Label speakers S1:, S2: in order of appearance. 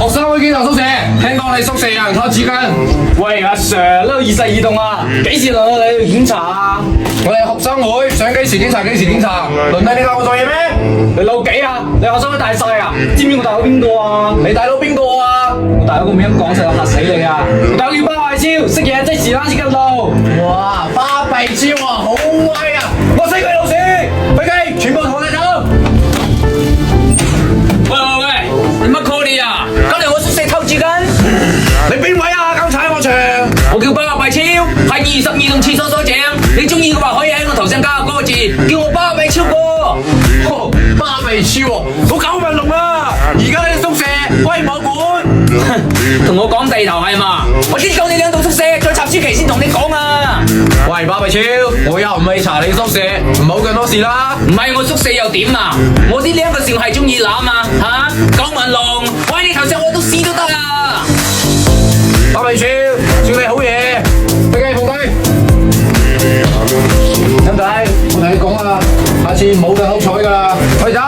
S1: 學生會檢查宿舍，聽講你宿舍有人偷紙巾。
S2: 喂，阿 Sir，呢度22棟啊，幾時輪到你去檢查啊？
S1: 我哋學生會想幾時檢查幾時檢查，輪到你教我做嘢咩？
S2: 你老幾啊？你學生會大晒啊？知唔知我大佬邊個啊？
S1: 你大佬邊個啊？
S2: 我大佬個名講實嚇死你啊！我大佬叫巴偉超，識嘢即時拉先跟到。
S1: 哇，巴閉超啊，好威啊！我識佢老師，飛機全部同我哋走。
S2: 喂，你乜 call 你啊？今日我宿舍偷紙巾。
S1: 你邊位啊？剛踩我牆。
S2: 我叫巴偉超，係22棟廁所所長。你中意嘅話可以喺我頭上加個歌字，叫我巴偉超哥。
S1: 哦，巴閉超喎，我9份龍啊！而家你宿舍歸我管。
S2: 同我講地頭係嘛？我先講你2棟宿舍，再插書期先同你講啊！
S1: 喂，巴閉超，我又唔係查你宿舍，唔好咁多事啦。
S2: 唔係我宿舍又點啊？我啲2個少係中意攬啊嚇！9文龍，我喺你頭上我都試都得啊！
S1: 巴閉超，算你好嘢，飛機放低。兄弟，我同你講啊，下次唔好咁好彩㗎啦，快走！